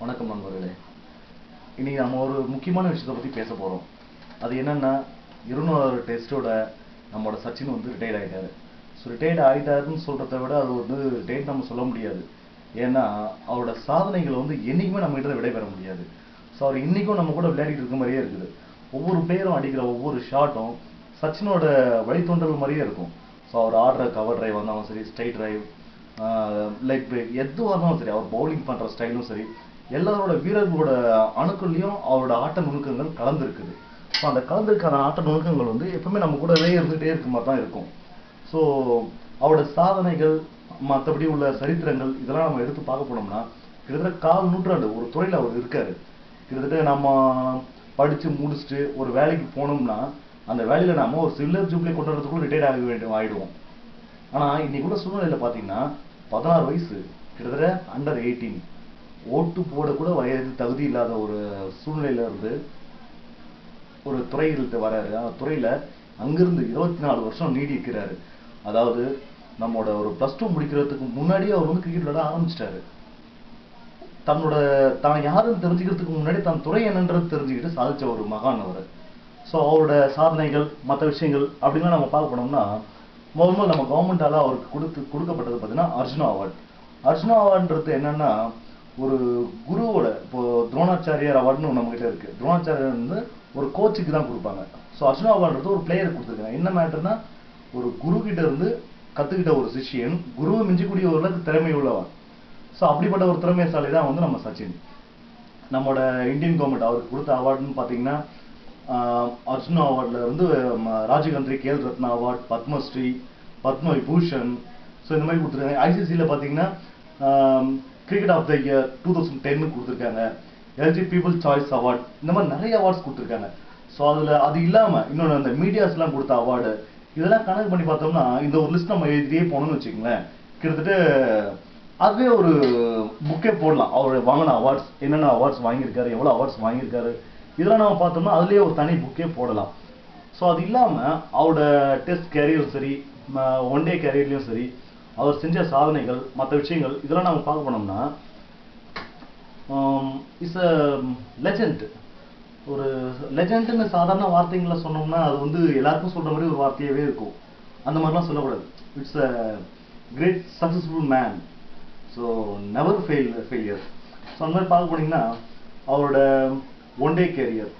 வணக்கம் நண்பர்களே. இன்னைக்கு நம்ம ஒரு முக்கியமான விஷயத்தை பத்தி பேச போறோம். அது என்னன்னா 200 டெஸ்டோட நம்மளோட சச்சின் வந்து ரிட்டையர்ட் ஆயிட்டாரு. ரிட்டையர்ட் ஆயிட்டாருன்னு சொல்றதை விட அது வந்து ரிட்டையர்ட் நம்ம சொல்ல முடியாது. ஏன்னா அவரோட சாதனைகள் வந்து என்னைக்குமே நம்ம கிட்ட விடைபெற முடியாது. அவர் இன்னைக்கும் நம்ம கூட விளையாடிட்டு இருக்க மாதிரியே இருக்குது. ஒவ்வொரு பிளேயரும் அடிக்கிற ஒவ்வொரு ஷாட்டும் சச்சினோட வழித்தோன்றல் மாதிரியே இருக்கும். அவர் ஆடுற கவர் டிரைவ் வந்தாலும் சரி, ஸ்ட்ரைட் டிரைவ், லெக் பிரேக், எதுவாக இருந்தாலும் சரி, அவர் பவுலிங் பண்ற ஸ்டைலும் சரி, எல்லாரோட வீரர்களோட அணுக்கள்லையும் அவரோட ஆட்ட நுணுக்கங்கள் கலந்துருக்குது. அந்த கலந்துருக்கான ஆட்ட நுணுக்கங்கள் வந்து எப்பவுமே நம்ம கூடவே இருந்துகிட்டே இருக்க மாதிரி தான் இருக்கும். ஸோ அவரோட சாதனைகள், மற்றபடி உள்ள சரித்திரங்கள் இதெல்லாம் நம்ம எடுத்து பார்க்க போனோம்னா கிட்டத்தட்ட 1/4 நூற்றாண்டு ஒரு துறையில் அவர் இருக்காரு. கிட்டத்தட்ட நம்ம படிச்சு முடிச்சுட்டு ஒரு வேலைக்கு போனோம்னா அந்த வேலையில நாம ஒரு சில்லர் ஜூப்ளி கொண்டு வரதுக்குள்ள ரிட்டையர்ட் ஆக வேண்டும் ஆயிடுவோம். ஆனா இன்னைக்கு கூட சூழ்நிலையில பாத்தீங்கன்னா 16 வயசு, கிட்டத்தட்ட அண்டர் 18, ஓட்டு போட கூட வயது தகுதி இல்லாத ஒரு சூழ்நிலையில இருந்து ஒரு துறைகளுக்கு வராரு. அந்த துறையில அங்கிருந்து 24 வருஷம் நீடிக்கிறாரு. அதாவது நம்மோட ஒரு +2 முடிக்கிறதுக்கு முன்னாடியே அவர் வந்து கிரிக்கெட் விளையாட ஆரம்பிச்சிட்டாரு. தன்னோட தான் யாருன்னு தெரிஞ்சுக்கிறதுக்கு முன்னாடி தன் துறை என்னன்றது தெரிஞ்சுக்கிட்டு சாதிச்ச ஒரு மகான் அவர். ஸோ அவரோட சாதனைகள், மற்ற விஷயங்கள் அப்படின்லாம் நம்ம பார்க்க போனோம்னா முதல்ல நம்ம கவர்மெண்டால அவருக்கு கொடுக்கப்பட்டது பார்த்தீங்கன்னா அர்ஜுனா அவார்டு. அர்ஜுனா அவார்டுன்றது என்னன்னா ஒரு குருவோட, இப்போ துரோணாச்சாரியார் அவார்டுன்னு நம்ம கிட்ட இருக்கு. துரோணாச்சாரியார் வந்து ஒரு கோச்சுக்கு தான் கொடுப்பாங்க. ஸோ அர்ஜுனா அவார்டுன்றது ஒரு பிளேயருக்கு கொடுத்துருக்காங்க. என்ன மேட்டர்னா ஒரு குரு கிட்ட இருந்து கத்துக்கிட்ட ஒரு சிஷியன் குருவை மிஞ்சக்கூடிய ஒரு திறமை உள்ளவன். ஸோ அப்படிப்பட்ட ஒரு திறமைசாலி தான் வந்து நம்ம சச்சின். நம்மளோட இந்தியன் கவர்மெண்ட் அவருக்கு கொடுத்த அவார்டுன்னு பார்த்தீங்கன்னா அர்ஜுனா அவார்ட்ல இருந்து ராஜீவ்காந்தி கேல் ரத்னா அவார்ட், பத்மஸ்ரீ, பத்ம விபூஷன், ஸோ இந்த மாதிரி கொடுத்துருக்காங்க. ஐசிசியில் பார்த்தீங்கன்னா கிரிக்கெட் ஆஃப் த இயர் 2010 கொடுத்துருக்காங்க. எல்ஜி பீப்புள் சாய்ஸ் அவார்ட், இந்த மாதிரி நிறைய அவார்ட்ஸ் கொடுத்துருக்காங்க. ஸோ அது இல்லாமல் இன்னொன்று அந்த மீடியாஸ்லாம் கொடுத்த அவார்டு, இதெல்லாம் கணக்கு பண்ணி பார்த்தோம்னா இந்த ஒரு லிஸ்ட் நம்ம எழுதியே போனோம்னு வச்சுக்கோங்களேன், கிட்டத்தட்ட அதுவே ஒரு புக்கே போடலாம். அவர் வாங்கின அவார்ட்ஸ், என்னென்ன அவார்ட்ஸ் வாங்கியிருக்காரு, எவ்வளோ அவார்ட்ஸ் வாங்கியிருக்காரு, இதெல்லாம் நம்ம பார்த்தோம்னா அதுலேயே ஒரு தனி புக்கே போடலாம். ஸோ அது இல்லாமல் அவரோட டெஸ்ட் கேரியரும் சரி, ஒன் டே கேரியர்லையும் சரி, அவர் செஞ்ச சாதனைகள், மற்ற விஷயங்கள் இதெல்லாம் நம்ம பார்க்க போனோம்னா இட்ஸ் அ லெஜண்ட். ஒரு லெஜண்ட்னு சாதாரண வார்த்தைகளை சொன்னோம்னா அது வந்து எல்லாருக்கும் சொல்ற மாதிரி ஒரு வார்த்தையாவே இருக்கும். அந்த மாதிரிலாம் சொல்லக்கூடாது. It's a great successful man. So never failure. So அந்த மாதிரி பார்க்க போனீங்கன்னா அவரோட ஒன் டே கேரியரில்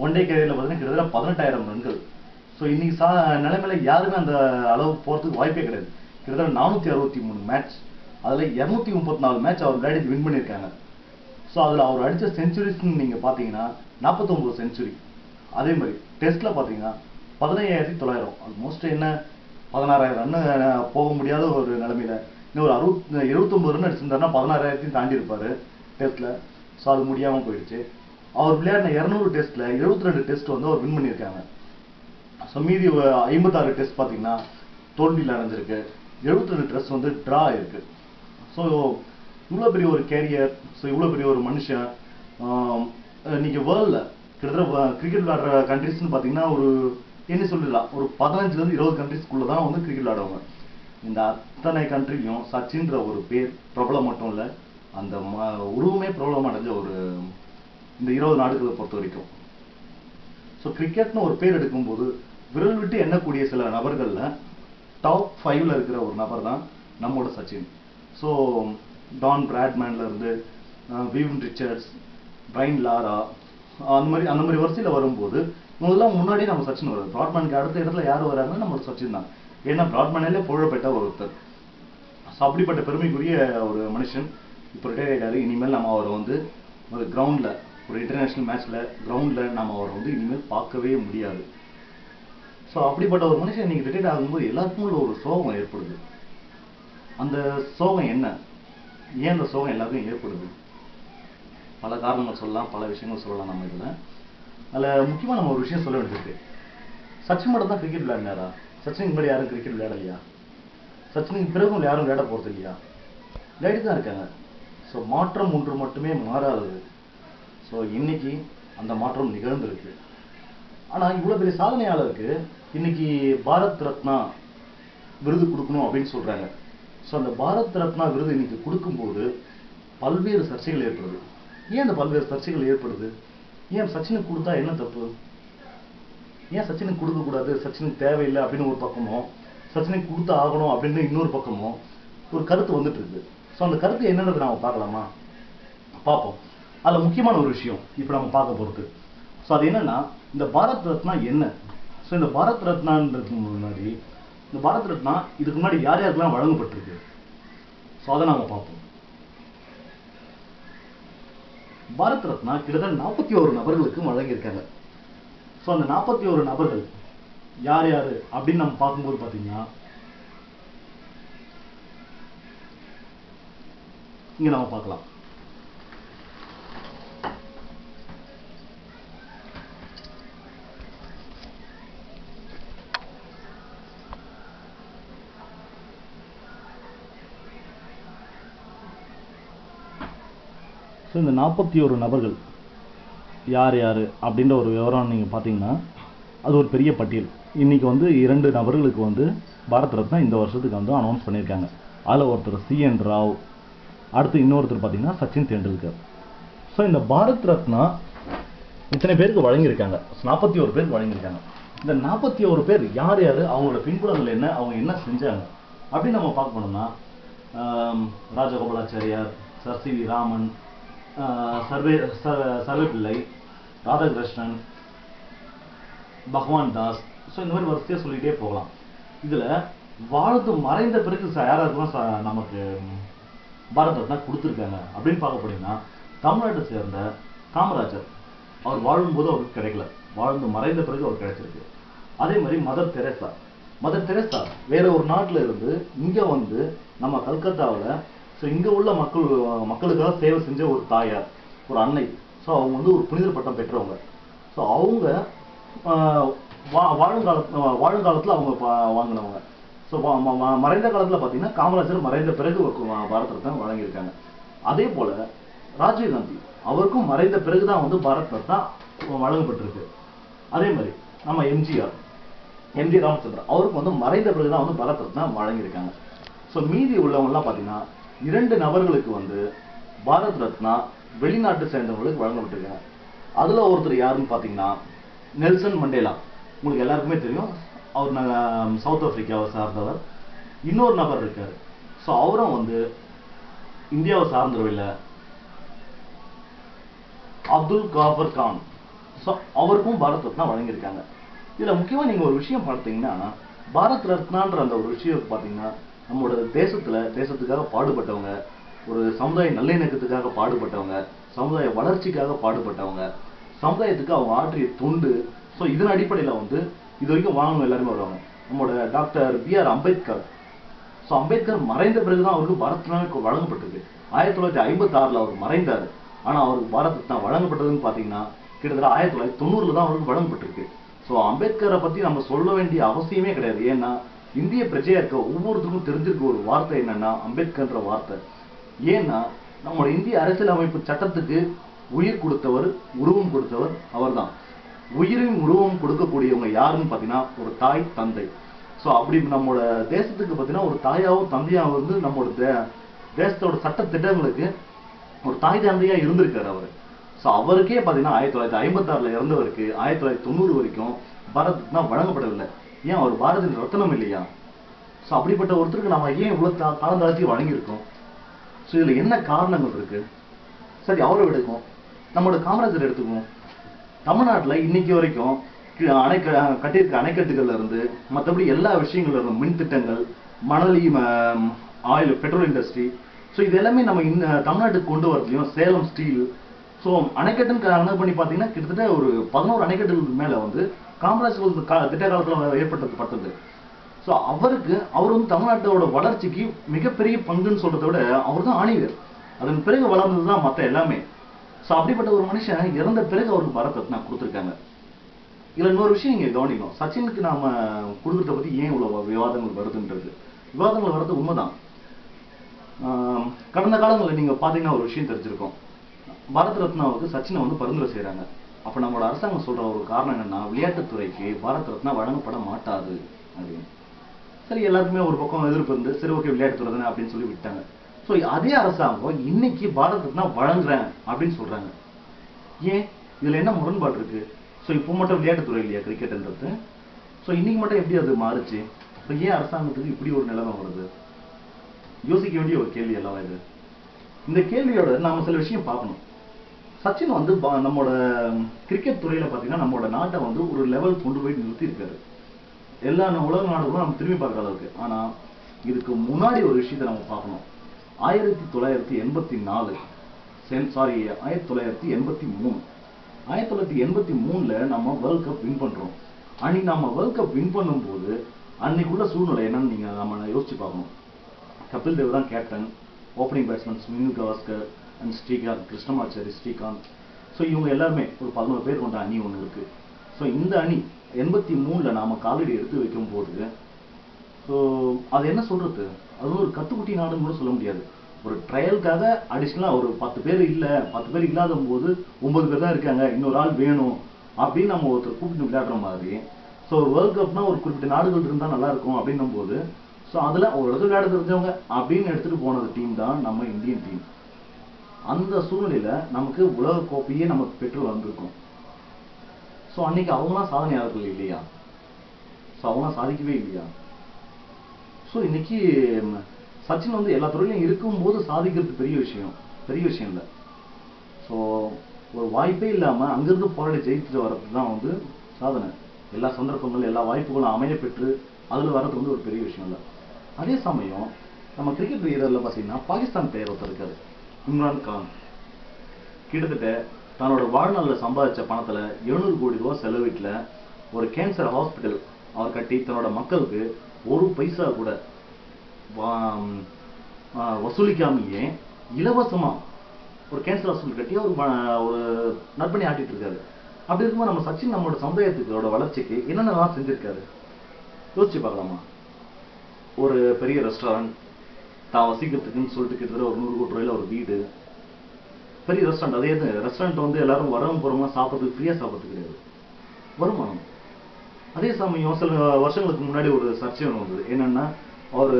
பார்த்தீங்கன்னா கிட்டத்தட்ட 18,000 ரன்கள். ஸோ இன்னைக்கு நிலைமையில யாருமே அந்த அளவு போகிறதுக்கு வாய்ப்பே கிடையாது. கிட்டத்தட்ட 463 மேட்ச், அதில் 234 மேட்ச் அவர் விளையாடி வின் பண்ணியிருக்காங்க. ஸோ அதில் அவர் அடித்த செஞ்சுரிஸ்ன்னு நீங்கள் பார்த்தீங்கன்னா 49 செஞ்சுரி. அதே மாதிரி டெஸ்ட்டில் பார்த்தீங்கன்னா 15,900, ஆல்மோஸ்ட் என்ன 16,000 ரன்னு போக முடியாத ஒரு நிலைமையில இன்னும் ஒரு 79 ரன் அடிச்சிருந்தாருன்னா 16,000 தாண்டி இருப்பார் டெஸ்ட்டில். ஸோ அது முடியாமல் போயிடுச்சு. அவர் விளையாடின 200 டெஸ்ட்டில் 72 டெஸ்ட் வந்து அவர் வின் பண்ணியிருக்காங்க. ஸோ மீதி 56 டெஸ்ட் பார்த்தீங்கன்னா தோல்வியில் அடைஞ்சிருக்கு. 72 டெஸ்ட் வந்து ட்ரா இருக்கு. ஸோ இவ்வளோ பெரிய ஒரு கேரியர், ஸோ இவ்வளோ பெரிய ஒரு மனுஷன் இன்னைக்கு வேர்ல்டில் கிட்டத்தட்ட கிரிக்கெட் விளையாடுற கண்ட்ரிஸ்ன்னு பார்த்தீங்கன்னா ஒரு என்ன சொல்லிடலாம், ஒரு 15லேருந்து 20 கண்ட்ரிஸ்க்குள்ளே தான் வந்து கிரிக்கெட் விளையாடுவாங்க. இந்த அத்தனை கண்ட்ரிலையும் சச்சின்ற ஒரு பேர் பிரபலம் மட்டும் இல்லை, அந்த உருவமே பிரபலம் அடைஞ்ச ஒரு இந்த 20 நாடுகளை பொறுத்த வரைக்கும். ஸோ கிரிக்கெட்னு ஒரு பேர் எடுக்கும்போது விரல் விட்டு எண்ணக்கூடிய சில நபர்களில் டாப் 5ல் இருக்கிற ஒரு நபர் தான் நம்மோட சச்சின். ஸோ டான் பிராட்மேன்ல இருந்து விவின் ரிச்சர்ட்ஸ், பிரைன் லாரா, அந்த மாதிரி வரிசையில் வரும்போது இவங்கெல்லாம் முன்னாடியே நம்ம சச்சின் வருது. பிராட்மேனுக்கு அடுத்த இடத்துல யார் வராங்கன்னா நம்ம சச்சின் தான். ஏன்னா பிராட்மேனிலே புகழப்பட்ட ஒருத்தர். ஸோ அப்படிப்பட்ட பெருமைக்குரிய ஒரு மனுஷன் இப்போ ரிட்டையர் ஆகிட்டாரு. இனிமேல் நம்ம அவரை வந்து ஒரு கிரவுண்டில், ஒரு இன்டர்நேஷ்னல் மேட்ச்ல கிரவுண்டில் நம்ம அவரை வந்து இனிமேல் பார்க்கவே முடியாது. ஸோ அப்படிப்பட்ட ஒரு மனுஷன் இன்னைக்கு ரிட்டையர் ஆகும்போது எல்லாருக்கும் உள்ள ஒரு சோகம் ஏற்படுது. அந்த சோகம் என்ன, ஏன் அந்த சோகம் எல்லாருக்கும் ஏற்படுது? பல காரணங்கள் சொல்லலாம், பல விஷயங்கள் சொல்லலாம். நம்ம அதில் முக்கியமாக நம்ம ஒரு விஷயம் சொல்ல வேண்டியிருக்கு. சச்சின் மட்டும் தான் கிரிக்கெட் விளையாடினாரா? சச்சினுக்கு முன்னாடி யாரும் கிரிக்கெட் விளையாடலையா? சச்சினுக்கு பிறகும் யாரும் விளையாட போகிறது இல்லையா? விளையாடி தான் இருக்காங்க. ஸோ மாற்றம் ஒன்று மட்டுமே மாறாதது. ஸோ இன்னைக்கு அந்த மாற்றம் நிகழ்ந்திருக்கு. ஆனால் இவ்வளோ பெரிய சாதனையாளருக்கு இன்னைக்கு பாரத் ரத்னா விருது கொடுக்கணும் அப்படின்னு சொல்றாங்க. ஸோ அந்த பாரத் ரத்னா விருது இன்னைக்கு கொடுக்கும்போது பல்வேறு சர்ச்சைகள் ஏற்படுது. ஏன் அந்த பல்வேறு சர்ச்சைகள் ஏற்படுது? ஏன் சச்சினுக்கு கொடுத்தா என்ன தப்பு? ஏன் சச்சினுக்கு கொடுக்க கூடாது, சச்சினுக்கு தேவையில்லை அப்படின்னு ஒரு பக்கமும், சச்சினுக்கு கொடுத்து ஆகணும் அப்படின்னு இன்னொரு பக்கமும் ஒரு கருத்து வந்துட்டு இருக்கு. ஸோ அந்த கருத்து என்னன்றது நாம பார்க்கலாமா? பார்ப்போம். அதுல முக்கியமான ஒரு விஷயம் இப்ப நம்ம பார்க்க போறது. ஸோ அது என்னன்னா, இந்த பாரத் ரத்னா என்ன? ஸோ இந்த பாரத் ரத்னான்றதுக்கு முன்னாடி, இந்த பாரத் ரத்னா இதுக்கு முன்னாடி யார் யாருக்கெல்லாம் வழங்கப்பட்டிருக்கு, ஸோ அதை நாம பார்ப்போம். பாரத் ரத்னா கிட்டத்தட்ட 41 நபர்களுக்கு வழங்கியிருக்காங்க. ஸோ அந்த 41 நபர்கள் யார் யாரு அப்படின்னு நம்ம பார்க்கும்போது பார்த்தீங்கன்னா, இங்க நம்ம பார்க்கலாம். ஸோ இந்த 41 நபர்கள் யார் யார் அப்படின்ற ஒரு விவரம் நீங்கள் பார்த்தீங்கன்னா, அது ஒரு பெரிய பட்டியல். இன்னைக்கு வந்து 2 நபர்களுக்கு வந்து பாரத் ரத்னா இந்த வருஷத்துக்கு வந்து அனௌன்ஸ் பண்ணியிருக்காங்க. அதில் ஒருத்தர் CN ராவ், அடுத்து இன்னொருத்தர் பார்த்தீங்கன்னா சச்சின் தெண்டுல்கர். ஸோ இந்த பாரத் ரத்னா இத்தனை பேருக்கு வழங்கியிருக்காங்க, 41 பேருக்கு வழங்கியிருக்காங்க. இந்த 41 பேர் யார் யார், அவங்களோட பின்புலங்கள் என்ன, அவங்க என்ன செஞ்சாங்க அப்படின்னு நம்ம பார்க்க போனோம்னா, Rajagopalachariar, sir C V Raman, Sarvepalli, Radhakrishnan, Bhagavan Das, so இந்த மாதிரி வரிசையா சொல்லிட்டே போகலாம். இதுல வாழ்ந்து மறைந்த பிறகு யாராருக்கெல்லாம் நமக்கு பாரத் ரத்னா கொடுத்துருக்காங்க அப்படின்னு பார்க்க போனீங்கன்னா, தமிழ்நாட்டை சேர்ந்த காமராஜர், அவர் வாழும்போது அவருக்கு கிடைக்கல, வாழ்ந்து மறைந்த பிறகு அவர் கிடைச்சிருக்கு. அதே மாதிரி மதர் தெரேசா வேற ஒரு நாட்டுல இருந்து இங்க வந்து நம்ம கல்கத்தாவில், ஸோ இங்க உள்ள மக்களுக்காக சேவை செஞ்ச ஒரு தாயார், ஒரு அன்னை. ஸோ அவங்க வந்து ஒரு புனிதர் பட்டம் பெற்றவங்க. ஸோ அவங்க வாழுங்காலத்தில் அவங்க வாங்கினவங்க. ஸோ மறைந்த காலத்தில் பார்த்தீங்கன்னா காமராஜர் மறைந்த பிறகு பாரத் ரத்னா வழங்கியிருக்காங்க. அதே போல ராஜீவ்காந்தி, அவருக்கும் மறைந்த பிறகுதான் வந்து பாரத் ரத்னா வழங்கப்பட்டிருக்கு. அதே மாதிரி நம்ம எம்ஜிஆர் ராமச்சந்திரன், அவருக்கு வந்து மறைந்த பிறகுதான் வந்து பாரத் ரத்னா வழங்கியிருக்காங்க. ஸோ மீதி உள்ளவங்கலாம் பார்த்தீங்கன்னா 2 நபர்களுக்கு வந்து பாரத் ரத்னா வெளிநாட்டு சேர்ந்தவங்களுக்கு வழங்கப்பட்டிருக்காங்க. அதுல ஒருத்தர் யாருன்னு பார்த்தீங்கன்னா நெல்சன் மண்டேலா, உங்களுக்கு எல்லாருக்குமே தெரியும், அவர் சவுத் ஆப்பிரிக்காவை சார்ந்தவர். இன்னொரு நபர் இருக்காரு, ஸோ அவரும் வந்து இந்தியாவை சார்ந்தவர் இல்லை, அப்துல் காஃபர் கான். ஸோ அவருக்கும் பாரத் ரத்னா வழங்கியிருக்காங்க. இதுல முக்கியமா நீங்க ஒரு விஷயம் பார்த்தீங்கன்னா, பாரத் ரத்னான்ற அந்த ஒரு விஷயம் பார்த்தீங்கன்னா, நம்மளோட தேசத்துக்காக பாடுபட்டவங்க, ஒரு சமுதாய நல்லிணக்கத்துக்காக பாடுபட்டவங்க, சமுதாய வளர்ச்சிக்காக பாடுபட்டவங்க, சமுதாயத்துக்கு அவங்க ஆற்றிய தொண்டு. ஸோ இதன் அடிப்படையில் வந்து இது வரைக்கும் வாங்கணும் எல்லாருமே வருவாங்க. நம்மளோட doctor B.R. Ambedkar, so Ambedkar மறைந்த பிறகுதான் அவருக்கு பாரத் ரத்னா வழங்கப்பட்டிருக்கு. 1956 அவர் மறைந்தார். ஆனா அவருக்கு பாரத் ரத்னா வழங்கப்பட்டதுன்னு பாத்தீங்கன்னா கிட்டத்தட்ட 1990 தான் அவருக்கு வழங்கப்பட்டிருக்கு. ஸோ அம்பேத்கரை பத்தி நம்ம சொல்ல வேண்டிய அவசியமே கிடையாது. ஏன்னா இந்திய பிரஜையா இருக்க ஒவ்வொருத்தருக்கும் தெரிஞ்சிருக்க ஒரு வார்த்தை என்னன்னா அம்பேத்கர்ன்ற வார்த்தை. ஏன்னா நம்மளோட இந்திய அரசியலமைப்பு சட்டத்துக்கு உயிர் கொடுத்தவர், உருவம் கொடுத்தவர் அவர்தான். உயிரின் உருவம் கொடுக்கக்கூடியவங்க யாருன்னு பாத்தீங்கன்னா ஒரு தாய், தந்தை. ஸோ அப்படி நம்மளோட தேசத்துக்கு பாத்தீங்கன்னா ஒரு தாயாவும் தந்தையாவும் வந்து நம்மளோட தேசத்தோட சட்ட திட்டங்களுக்கு ஒரு தாய் தந்தையா இருந்திருக்காரு அவரு. ஸோ அவருக்கே பாத்தீங்கன்னா 1956 இறந்தவருக்கு 1990 வரைக்கும் பாரத் ரத்னா வழங்கப்படவில்லை. ஏன் அவர் பாரதின் ரத்னம் இல்லையா? ஸோ அப்படிப்பட்ட ஒருத்தருக்கு நம்ம ஏன் இவ்வளவு காலந்தாழ்த்தி வழங்கியிருக்கோம்? ஸோ இதுல என்ன காரணங்கள் இருக்கு? சரி, அவரை எடுக்கும், நம்மளோட காமராஜர் எடுத்துக்குவோம். தமிழ்நாட்டுல இன்னைக்கு வரைக்கும் கட்டியிருக்க அணைக்கட்டுகள்ல இருந்து மற்றபடி எல்லா விஷயங்கள்ல இருந்து மின் திட்டங்கள், Manali, oil, petrol industry, so இது எல்லாமே நம்ம தமிழ்நாட்டுக்கு கொண்டு வரதுலையும் சேலம் ஸ்டீல். ஸோ அணைக்கட்டுன்னு கணக்கு பண்ணி பார்த்தீங்கன்னா கிட்டத்தட்ட ஒரு 11 அணைக்கட்டுகளுக்கு மேல வந்து காமராஜர் திட்ட காலத்துல ஏற்படுத்தப்பட்டது. ஸோ அவர் வந்து தமிழ்நாட்டோட வளர்ச்சிக்கு மிகப்பெரிய பங்குன்னு சொல்றதை விட அவர் தான் ஆணிவர். அதன் பிறகு வளர்ந்ததுதான் மற்ற எல்லாமே. ஸோ அப்படிப்பட்ட ஒரு மனுஷன் இறந்த பிறகு அவருக்கு பாரத் ரத்னா கொடுத்துருக்காங்க. இதுல இன்னொரு விஷயம் நீங்க கவனிக்கணும், சச்சினுக்கு நாம கொடுக்கறத பத்தி ஏன் இவ்வளவு விவாதங்கள் வருதுன்றது. விவாதங்கள் வர்றது உண்மைதான். கடந்த காலங்களில் நீங்க பாத்தீங்கன்னா ஒரு விஷயம் தெரிஞ்சிருக்கும், பாரத் ரத்னாவுக்கு சச்சினை வந்து பரிந்துரை செய்யறாங்க. அப்ப நம்மளோட அரசாங்கம் சொல்ற ஒரு காரணம் என்னன்னா, விளையாட்டுத்துறைக்கு பாரத் ரத்னா வழங்கப்பட மாட்டாது அப்படின்னு. சரி, எல்லாருக்குமே ஒரு பக்கம் எதிர்ப்பு இருந்து சரி ஓகே விளையாட்டுத்துறை தானே அப்படின்னு சொல்லி விட்டாங்க. ஸோ ஸோ அதே அரசாங்கம் இன்னைக்கு பாரத் ரத்னா வழங்குறேன் அப்படின்னு சொல்றாங்க. ஏன் இதுல என்ன முரண்பாடு இருக்கு? ஸோ இப்போ மட்டும் விளையாட்டுத்துறை இல்லையா கிரிக்கெட்ன்றது? ஸோ இன்னைக்கு மட்டும் எப்படி அது மாறுச்சு? ஸோ ஏன் அரசாங்கத்துக்கு இப்படி ஒரு நிலைமை வருது? யோசிக்க வேண்டிய ஒரு கேள்வி எல்லாம் இது. இந்த கேள்வியோட நாம சில விஷயம் பார்க்கணும். சச்சின் வந்து நம்மளோட கிரிக்கெட் துறையில பாத்தீங்கன்னா நம்மளோட நாட்டை வந்து ஒரு லெவல் கொண்டு போய் நிறுத்தி இருக்காரு. எல்லா உலக நாடுகளும் நம்ம திரும்பி பார்க்குற அளவுக்கு. ஆனா இதுக்கு முன்னாடி ஒரு விஷயத்தை நம்ம பார்க்கணும். 1984 சாரி 1983 1983ல நம்ம வேர்ல்ட் கப் வின் பண்றோம். அன்னைக்கு நம்ம வேர்ல்ட் கப் வின் பண்ணும்போது அன்னைக்குள்ள சூழ்நிலை என்னன்னு நீங்க நம்ம யோசிச்சு பார்க்கணும். கபில் தேவ் தான் captain, opening batsman Sunil Gavaskar and Srikanth, Krishnamachari, Srikanth. So இவங்க எல்லாருமே ஒரு 11 பேர் கொண்ட அணி ஒன்று இருக்கு. ஸோ இந்த அணி 83ல நாம காலடி எடுத்து வைக்கும் போது ஸோ அது என்ன சொல்றது, அது ஒரு கத்துக்குட்டி நாடுன்னு கூட சொல்ல முடியாது. ஒரு ட்ரையலுக்காக அடிஷனலா ஒரு 10 பேர் இல்ல, 10 பேர் இல்லாத போது 9 பேர் தான் இருக்காங்க, இன்னொரு ஆள் வேணும் அப்படின்னு நம்ம ஒருத்தர் கூப்பிட்டு விளையாடுற மாதிரி. ஸோ ஒரு வேர்ல்ட் கப்னா ஒரு குறிப்பிட்ட நாடுகள் இருந்தா நல்லா இருக்கும் அப்படின்னும் போது ஸோ அதுல ஒரு இடத்துல விளையாட தெரிஞ்சவங்க அப்படின்னு எடுத்துட்டு போனது டீம் தான் நம்ம இந்தியன் டீம். அந்த சூழ்நிலையில நமக்கு உலக கோப்பையே நமக்கு பெற்று வந்திருக்கும். ஸோ அன்னைக்கு அவங்களாம் சாதனையாளர்கள் இல்லையா? ஸோ அவங்களாம் சாதிக்கவே இல்லையா? ஸோ இன்னைக்கு சச்சின் வந்து எல்லா துறையிலும் இருக்கும்போது சாதிக்கிறது பெரிய விஷயம் இல்லை. ஸோ ஒரு வாய்ப்பே இல்லாம அங்கிருந்து போராடி ஜெயிச்சுட்டு வர்றது தான் வந்து சாதனை. எல்லா சந்தர்ப்பங்களும் எல்லா வாய்ப்புகளும் அமைய பெற்று அதுல வர்றது வந்து ஒரு பெரிய விஷயம் இல்லை. அதே சமயம் நம்ம கிரிக்கெட் வீரர்ல பாத்தீங்கன்னா பாகிஸ்தான் பிளேயர் ஒருத்தர் இருக்காரு, இம்ரான் கான். கிட்டத்தட்ட தன்னோட வாழ்நாள்ல சம்பாதிச்ச பணத்துல 700 கோடி ரூபாய் செலவிட்டுல ஒரு கேன்சர் ஹாஸ்பிட்டல் அவர் கட்டி தன்னோட மக்களுக்கு ஒரு பைசா கூட வசூலிக்காமையே இலவசமா ஒரு கேன்சர் ஹாஸ்பிட்டல் கட்டி ஒரு நற்பணி ஆட்டிட்டு இருக்காரு. அப்படி இருக்கும்போது நம்ம சச்சின் நம்மளோட சமுதாயத்துக்கோட வளர்ச்சிக்கு என்னென்னலாம் செஞ்சிருக்காரு யோசிச்சு பார்க்கலாமா? ஒரு பெரிய ரெஸ்டாரண்ட், தான் வசிக்கிறதுக்குன்னு சொல்லிட்டு கிட்டத்தட்ட ஒரு 100 கோடி ரூபாயில ஒரு வீடு, பெரிய ரெஸ்டாரண்ட். அதே ரெஸ்டாரண்ட் வந்து எல்லாரும் வரவும் போறவங்க சாப்பிட்றதுக்கு ஃப்ரீயா சாப்பிட்றது கிடையாது, வருமானம். அதே சமயம் சில வருஷங்களுக்கு முன்னாடி ஒரு சர்ச்சை ஒன்று வந்தது. என்னன்னா அவர்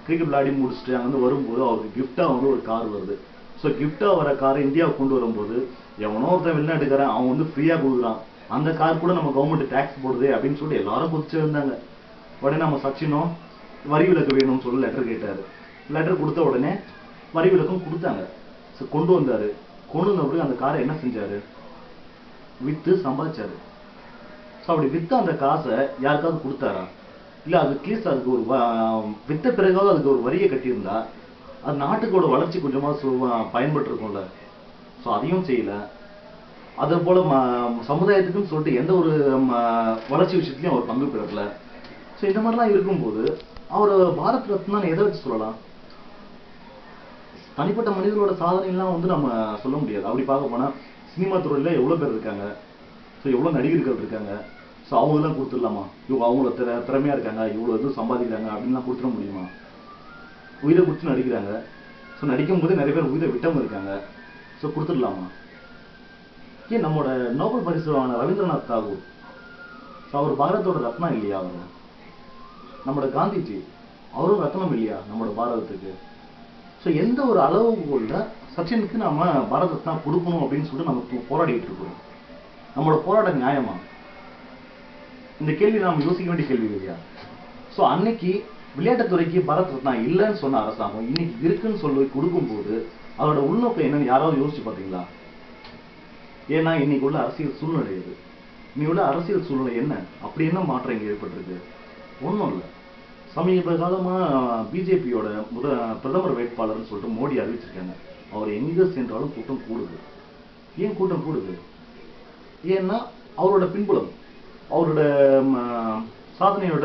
கிரிக்கெட் விளையாடி முடிச்சுட்டு அங்க வந்து வரும்போது அவருக்கு கிஃப்டா வந்து ஒரு கார் வருது. ஸோ கிஃப்டா வர காரை இந்தியாவுக்கு கொண்டு வரும்போது எவனோ ஒருத்தன் வெளிநாட்டுக்காரன் அவன் வந்து ஃப்ரீயா கொடுக்குறான், அந்த கார் கூட நம்ம கவர்மெண்ட் டேக்ஸ் போடுது அப்படின்னு சொல்லிட்டு எல்லாரும் குதிச்சு இருந்தாங்க. உடனே நம்ம சச்சினும் வரி விலக்கு வேணும்னு சொல்லி லெட்டர் கேட்டாரு. லெட்டர் கொடுத்த உடனே வரி விலக்கும் கொடுத்தாங்க. ஸோ கொண்டு வந்தாரு. கொண்டு வந்தபடி அந்த காரை என்ன செஞ்சாரு, வித்து சம்பாதிச்சாரு. ஸோ அப்படி வித்த அந்த காசை யாருக்காவது கொடுத்தாரா? இல்ல அது அட்லீஸ்ட் அதுக்கு ஒரு வித்த பிறகாவது அதுக்கு ஒரு வரியை கட்டியிருந்தா அது நாட்டுக்கோட வளர்ச்சி கொஞ்சமா பயன்பட்டு இருக்கும்ல. ஸோ அதையும் செய்யல. அதே போல சமுதாயத்துக்குன்னு சொல்லிட்டு எந்த ஒரு வளர்ச்சி விஷயத்துலயும் அவர் பங்கு பெறல. ஸோ இந்த மாதிரிலாம் இருக்கும்போது அவர் பாரத் ரத்னான்னு எதை வச்சு சொல்லலாம்? தனிப்பட்ட மனிதர்களோட சாதனை எல்லாம் வந்து நம்ம சொல்ல முடியாது. அப்படி பார்க்க போனா சினிமா துறையில எவ்வளவு பேர் இருக்காங்க, ஸோ எவ்வளவு நடிகர்கள் இருக்காங்க. ஸோ அவங்கெல்லாம் கொடுத்துடலாமா? இவங்க அவங்கள திறமையா இருக்காங்க, இவ்வளவு இது சம்பாதிக்கிறாங்க அப்படின்லாம் கொடுத்துட முடியுமா? உயிரை கொடுத்து நடிக்கிறாங்க. ஸோ நடிக்கும் போது நிறைய பேர் உயிரை விட்டவங்க இருக்காங்க. ஸோ கொடுத்துடலாமா? ஏன் நம்மளோட நோபல் பரிசுவான ரவீந்திரநாத் தாகூர், அவர் பாரதத்தோட ரத்னா இல்லையா? அவர் நம்மளோட காந்திஜி, அவரும் ரத்னம் இல்லையா நம்மளோட பாரதத்துக்கு? ஸோ எந்த ஒரு அளவுகோல்ல சச்சினுக்கு நாம பாரத ரத்னா கொடுக்கணும் அப்படின்னு சொல்லிட்டு நம்ம போராடிட்டு இருக்கிறோம். நம்மளோட போராட்ட நியாயமா? இந்த கேள்வி நாம யோசிக்க வேண்டிய கேள்வி இல்லையா? ஸோ அன்னைக்கு விளையாட்டுத்துறைக்கு பாரத் ரத்னா இல்லைன்னு சொன்ன அரசாங்கம் இன்னைக்கு இருக்குன்னு சொல்லி கொடுக்கும்போது அதோட உள்நோக்கம் என்னன்னு யாராவது யோசிச்சு பார்த்தீங்களா? ஏன்னா இன்னைக்கு உள்ள அரசியல் சூழ்நிலை இது. இன்னைக்கு உள்ள அரசியல் சூழ்நிலை என்ன, அப்படி என்ன மாற்றம் இங்க ஏற்பட்டிருக்கு? ஒன்றும் இல்லை. சமீப காலமா பிஜேபியோட பிரதமர் வேட்பாளர்னு சொல்லிட்டு மோடி அறிவிச்சிருக்காங்க. அவர் எங்க சென்றாலும் கூட்டம் கூடுது. ஏன் கூட்டம் கூடுது? ஏன்னா அவரோட பின்புலம், அவரோட சாதனைகள்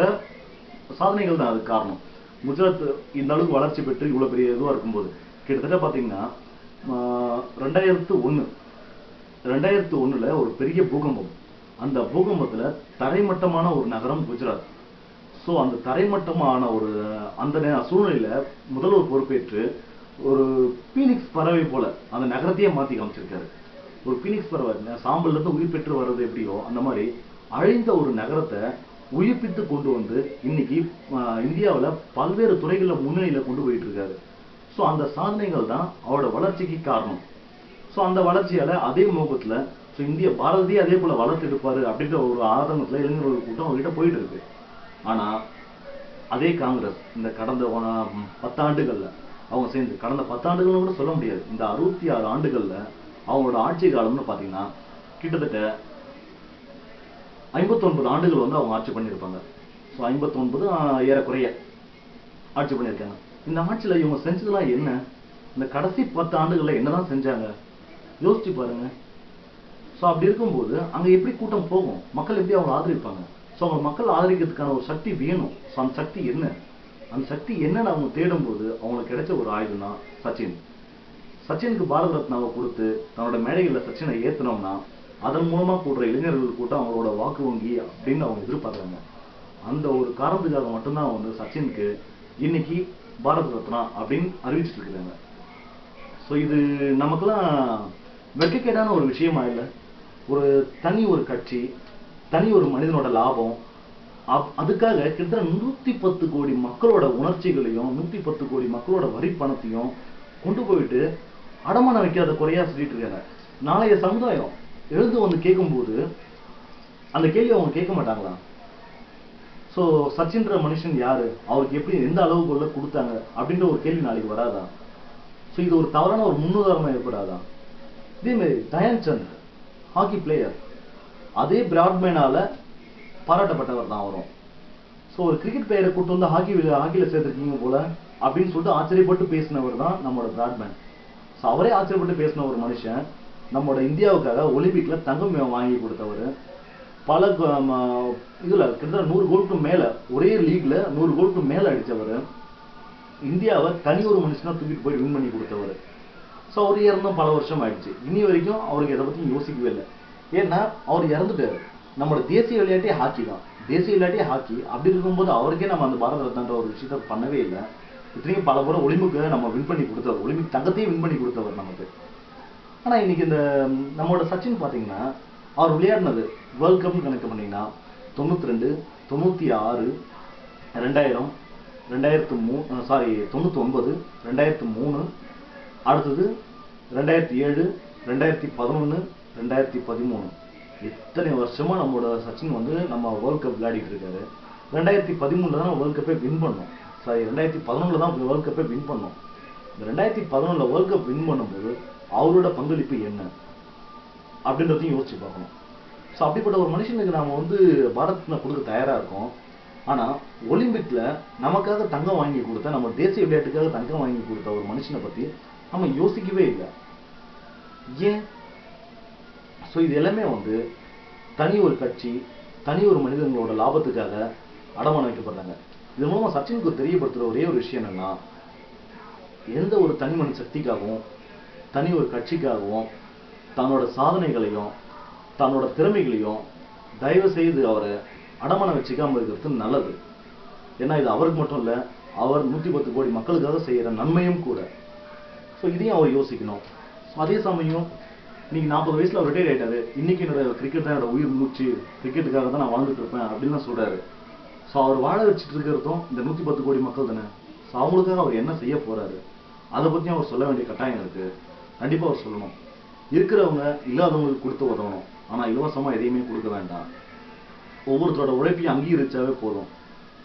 தான் அதுக்கு காரணம். குஜராத் இந்த அளவுக்கு வளர்ச்சி பெற்று இவ்வளவு பெரிய இதுவா இருக்கும்போது கிட்டத்தட்ட பாத்தீங்கன்னா 2001ல ஒரு பெரிய பூகம்பம். அந்த பூகம்பத்துல தரைமட்டமான ஒரு நகரம் குஜராத். ஸோ அந்த தரைமட்டமான ஒரு அந்த சூழ்நிலையில முதல்வர் பொறுப்பேற்று ஒரு பீனிக்ஸ் பறவை போல அந்த நகரத்தையே மாத்தி காமிச்சிருக்காரு. ஒரு பீனிக்ஸ் பறவை சாம்பல்ல இருந்து உயிர் பெற்று வர்றது எப்படியோ அந்த மாதிரி அழிந்த ஒரு நகரத்தை உயிர்ப்பித்து கொண்டு வந்து இன்னைக்கு இந்தியாவில் பல்வேறு துறைகளில் முன்னணியில கொண்டு போயிட்டு இருக்காரு. ஸோ அந்த சாதனைகள் தான் அவரோட வளர்ச்சிக்கு காரணம். ஸோ அந்த வளர்ச்சியால அதே மோகத்துல ஸோ இந்திய பாரதியே அதே போல வளர்த்து எடுப்பாரு அப்படின்ற ஒரு ஆதங்கத்துல இளைஞர்கள் கூட்டம் அவர்கிட்ட போயிட்டு இருக்கு. ஆனா அதே காங்கிரஸ் இந்த கடந்த 10 ஆண்டுகள்ல அவங்க சேர்ந்து, கடந்த 10 ஆண்டுகள் கூட சொல்ல முடியாது, இந்த 66 ஆண்டுகள்ல அவங்களோட ஆட்சி காலம்னு பாத்தீங்கன்னா கிட்டத்தட்ட 59 ஆண்டுகள் வந்து அவங்க ஆட்சி பண்ணியிருப்பாங்க. ஸோ 59 ஏறக்குறைய ஆட்சி பண்ணியிருக்காங்க. இந்த ஆட்சியில இவங்க செஞ்சதெல்லாம் என்ன? இந்த கடைசி 10 ஆண்டுகள்ல என்னதான் செஞ்சாங்க யோசிச்சு பாருங்க. ஸோ அப்படி இருக்கும்போது அங்க எப்படி கூட்டம் போகும், மக்கள் எப்படி அவங்க ஆதரிப்பாங்க? ஸோ அவங்க மக்கள் ஆதரிக்கிறதுக்கான ஒரு சக்தி வேணும். ஸோ அந்த சக்தி என்ன, அந்த சக்தி என்னன்னு அவங்க தேடும்போது அவங்களுக்கு கிடைச்ச ஒரு ஆயுதம் தான் சச்சின். சச்சினுக்கு பாரத ரத்னாவை கொடுத்து தன்னோட மேடைகளில் சச்சினை ஏற்றினோம்னா அதன் மூலமா கூடுற இளைஞர்கள் கூட்டம் அவங்களோட வாக்கு வங்கி அப்படின்னு அவங்க எதிர்பார்க்குறாங்க. அந்த ஒரு காரணத்துக்காக மட்டும்தான் வந்து சச்சினுக்கு இன்னைக்கு பாரத ரத்னா அப்படின்னு அறிவிச்சிட்டு இருக்கிறாங்க. ஸோ இது நமக்கெல்லாம் வெட்கக்கேடான ஒரு விஷயமா இல்லை? ஒரு தனி ஒரு கட்சி, தனி ஒரு மனிதனோட லாபம், அதுக்காக கிட்டத்தட்ட 110 கோடி மக்களோட உணர்ச்சிகளையும் 110 கோடி மக்களோட வரி பணத்தையும் கொண்டு போயிட்டு அடமான வைக்காத குறையா சொல்லிட்டு இருக்காங்க. நாளைய சமுதாயம் எழுந்து வந்து கேட்கும்போது அந்த கேள்வி அவங்க கேட்க மாட்டாங்களா? ஸோ சச்சின்ற மனுஷன் யாரு, அவருக்கு எப்படி எந்த அளவுக்குள்ள கொடுத்தாங்க அப்படின்ற ஒரு கேள்வி நாளைக்கு வராதா? ஸோ இது ஒரு தவறான ஒரு முன்னுதாரணம் ஏற்படாதா? இதே மாதிரி தயான் சந்த் ஹாக்கி பிளேயர், அதே பிராட்மேனால பாராட்டப்பட்டவர் தான் வரும். ஸோ ஒரு கிரிக்கெட் பிளேயரை கூட்டு வந்து ஹாக்கியில சேர்த்திருக்கீங்க போல அப்படின்னு சொல்லிட்டு ஆச்சரியப்பட்டு பேசினவர் தான் நம்மளோட பிராட்மேன். ஸோ அவரே ஆச்சரியப்பட்டு பேசின ஒரு மனுஷன் நம்மளோட இந்தியாவுக்காக ஒலிம்பிக்ல தங்கம் வாங்கி கொடுத்தவர். பல இதுல கிட்டத்தட்ட 100 கோலுக்கு மேல, ஒரே லீக்ல 100 கோலுக்கு மேல அடிச்சவர், இந்தியாவை தனி ஒரு மனுஷனா தூக்கிட்டு போய் வின் பண்ணி கொடுத்தவர். ஸோ அவர் இறந்தும் பல வருஷம் ஆயிடுச்சு. இனி வரைக்கும் அவருக்கு எதை பத்தியும் யோசிக்கவே இல்லை. ஏன்னா அவர் இறந்துட்டாரு. நம்மளோட தேசிய விளையாட்டே ஹாக்கி தான், தேசிய விளையாட்டே ஹாக்கி. அப்படி இருக்கும்போது அவருக்கே நம்ம அந்த பாரத ரத்னான்ற ஒரு விஷயத்த பண்ணவே இல்லை. இத்தனையும் பல முறை ஒலிம்பிக்கு நம்ம வின் பண்ணி கொடுத்தவர், ஒலிம்பிக் தங்கத்தையும் வின் பண்ணி கொடுத்தவர் நமக்கு. ஆனா இன்னைக்கு இந்த நம்மளோட சச்சின் பாத்தீங்கன்னா அவர் விளையாடினது வேர்ல்ட் கப்னு கணக்கு பண்ணீங்கன்னா 92, 96, 2000, 99, 2003, அடுத்தது 2007, 2011, 2013. இத்தனை வருஷமா நம்மளோட சச்சின் வந்து நம்ம வேர்ல்ட் கப் விளையாடிட்டு இருக்காரு. 2013 தான் வேர்ல்ட் கப்பே வின் பண்ணோம். சாரி 2011 தான் வேர்ல்ட் கப்பே வின் பண்ணோம். இந்த 2011 வேர்ல்ட் கப் வின் பண்ணும்போது அவரோட பங்களிப்பு என்ன அப்படின்றதையும் யோசிச்சு பார்க்கணும். ஸோ அப்படிப்பட்ட ஒரு மனுஷனுக்கு நாம வந்து பாரத்னா கொடுக்க தயாரா இருக்கோம். ஆனா ஒலிம்பிக்ல நமக்காக தங்கம் வாங்கி கொடுத்த, நம்ம தேசிய விளையாட்டுக்காக தங்கம் வாங்கி கொடுத்த ஒரு மனுஷனை பத்தி நம்ம யோசிக்கவே இல்லை. ஏன்? ஸோ இது எல்லாமே வந்து தனி ஒரு கட்சி, தனி ஒரு மனிதர்களோட லாபத்துக்காக அடமானம் வைக்கப்படுறாங்க. இது மூலமா சச்சினுக்கு தெரியப்படுத்துற ஒரே ஒரு விஷயம் என்னன்னா, எந்த ஒரு தனி மனித சக்திக்காகவும் தனி ஒரு கட்சிக்காகவும் தன்னோட சாதனைகளையும் தன்னோட திறமைகளையும் தயவு செய்து அவரை அடமானம் வச்சுக்காம இருக்கிறது நல்லது. ஏன்னா இது அவருக்கு மட்டும் இல்ல, அவர் 110 கோடி மக்களுக்காக செய்யற நன்மையும் கூட. ஸோ இதையும் அவர் யோசிக்கணும். அதே சமயம் இன்னைக்கு 40 வயசுல அவர் ரிட்டையர் ஆயிட்டாரு. இன்னைக்கு என்னோட கிரிக்கெட் தான் என்னோட உயிர் மூச்சு, கிரிக்கெட்டுக்காக தான் நான் வாழ்ந்துட்டு இருப்பேன் அப்படின்னு சொல்றாரு. ஸோ அவர் வாழ வச்சுட்டு இருக்கிறதும் இந்த 110 கோடி மக்கள் தானே. ஸோ அவங்களுக்காக அவர் என்ன செய்ய போறாரு அதை பத்தியும் அவர் சொல்ல வேண்டிய கட்டாயம் இருக்கு. கண்டிப்பா அவர் சொல்லணும். இருக்கிறவங்க இல்லாதவங்களுக்கு கொடுத்து உதவணும். ஆனா இலவசமா எதையுமே கொடுக்க வேண்டாம். ஒவ்வொருத்தரோட உழைப்பையும் அங்கீகரிச்சாவே போதும்.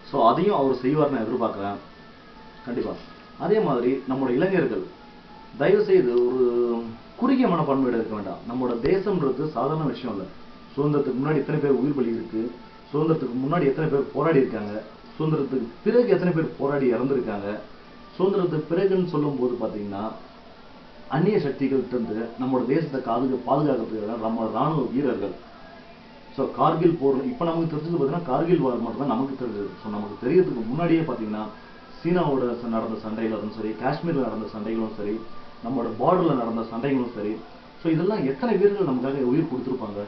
ஸோ அதையும் அவர் செய்வார் நான் எதிர்பார்க்கிறேன் கண்டிப்பா. அதே மாதிரி நம்மளோட இளைஞர்கள் தயவு செய்து ஒரு குறுகிய மனப்பான்மையோட இருக்க வேண்டாம். நம்மளோட தேசம்ன்றது சாதாரண விஷயம் இல்லை. சுதந்திரத்துக்கு முன்னாடி எத்தனை பேர் உயிர் பலி இருக்கு, சுதந்திரத்துக்கு முன்னாடி எத்தனை பேர் போராடி இருக்காங்க, சுதந்திரத்துக்கு பிறகு எத்தனை பேர் போராடி இறந்துருக்காங்க. சுதந்திரத்துக்கு பிறகுன்னு சொல்லும் போது பாத்தீங்கன்னா அந்நிய சக்திகள்கிட்ட இருந்து நம்மளோட தேசத்தை பாதுகாக்கிறதுக்காக நம்ம ராணுவ வீரர்கள். ஸோ கார்கில் போர் இப்போ நமக்கு தெரிஞ்சது பார்த்தீங்கன்னா கார்கில் வார் மட்டும் தான் நமக்கு தெரிஞ்சது. ஸோ நமக்கு தெரியறதுக்கு முன்னாடியே பார்த்தீங்கன்னா சீனாவோட நடந்த சண்டைகளும் சரி, காஷ்மீர்ல நடந்த சண்டைகளும் சரி, நம்மளோட பார்டர்ல நடந்த சண்டைகளும் சரி. ஸோ இதெல்லாம் எத்தனை வீரர்கள் நமக்காக உயிர் கொடுத்துருப்பாங்க.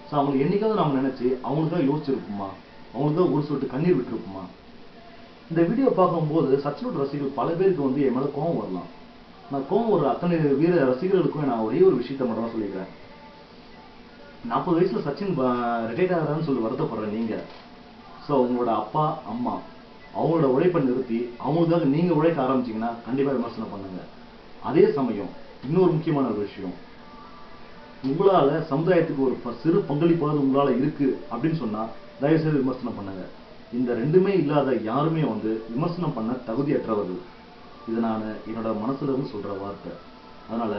ஸோ அவங்களுக்கு என்னைக்காவது நம்ம நினைச்சு அவங்களுக்காக யோசிச்சிருப்போமா, அவங்களுக்காக ஒரு சொட்டு கண்ணீர் விட்டுருப்போமா? இந்த வீடியோ பார்க்கும்போது சச்சினோட ரசிகர்கள் பல பேருக்கு வந்து என் மேல கோபம் வரலாம். நான் கோபம் வர்ற அத்தனை வீர ரசிகர்களுக்கும் நான் ஒரே ஒரு விஷயத்த மட்டும் தான் சொல்லிக்கிறேன். 40 வயசுல சச்சின் ரிட்டையர்ட் ஆகிறான்னு சொல்லி வருத்தப்படுறேன் நீங்க. ஸோ உங்களோட அப்பா அம்மா அவங்களோட உழைப்பை நிறுத்தி அவங்களுக்காக நீங்க உழைக்க ஆரம்பிச்சீங்கன்னா கண்டிப்பா விமர்சனம் பண்ணுங்க. அதே சமயம் இன்னொரு முக்கியமான ஒரு விஷயம், உங்களால சமுதாயத்துக்கு ஒரு சிறு பங்களிப்பாவது உங்களால இருக்கு அப்படின்னு சொன்னா தயவு செய்து விமர்சனம் பண்ணுங்க. இந்த ரெண்டுமே இல்லாத யாருமே விமர்சனம் பண்ண தகுதியற்றவர்கள். இது நான் என்னோட மனசுல இருந்து சொல்ற வார்த்தை. அதனால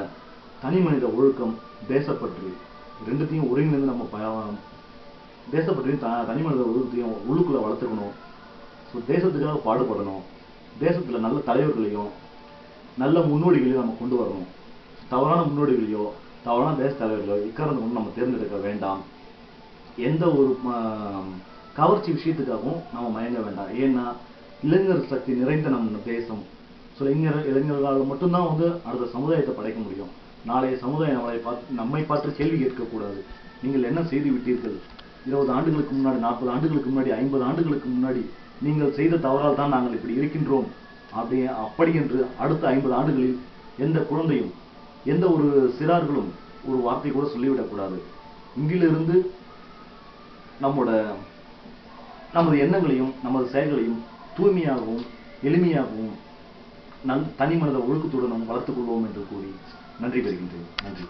தனி மனித ஒழுக்கம், தேசப்பற்று ரெண்டுத்தையும் ஒருங்கிணைந்து நம்ம தேசப்பற்றையும் தனி மனித ஒழுக்கத்தையும் உள்ளுக்குள்ள வளர்த்துக்கணும். தேசத்துக்காக பாடுபடணும். தேசத்துல நல்ல தலைவர்களையும் நல்ல முன்னோடிகளையும் நம்ம கொண்டு வரணும். தவறான முன்னோடிகளையோ தவறான தேச தலைவர்களோ இக்காரணத்தை கொண்டு நம்ம தேர்ந்தெடுக்க வேண்டாம். எந்த ஒரு கவர்ச்சி விஷயத்துக்காகவும் நம்ம மயங்க வேண்டாம். ஏன்னா இளைஞர் சக்தி நிறைந்த நம்ம தேசம். இளைஞர்களால் மட்டும்தான் அடுத்த சமுதாயத்தை படைக்க முடியும். நாளைய சமுதாயம் நம்மை பார்த்து கேள்வி கேட்கக்கூடாது. நீங்கள் என்ன செய்து விட்டீர்கள்? 20 ஆண்டுகளுக்கு முன்னாடி, 40 ஆண்டுகளுக்கு முன்னாடி, 50 ஆண்டுகளுக்கு முன்னாடி நீங்கள் செய்த தவறால் தான் நாங்கள் இப்படி இருக்கின்றோம் அப்படி என்று அடுத்த 50 ஆண்டுகளில் எந்த குழந்தையும் எந்த ஒரு சிறார்களும் ஒரு வார்த்தை கூட சொல்லிவிடக்கூடாது. இங்கிலிருந்து நமது எண்ணங்களையும் நமது செயல்களையும் தூய்மையாகவும் எளிமையாகவும் தனி மனித ஒழுக்கத்துடனும் வளர்த்துக் கொள்வோம் என்று கூறி நன்றி பெறுகின்றேன். நன்றி.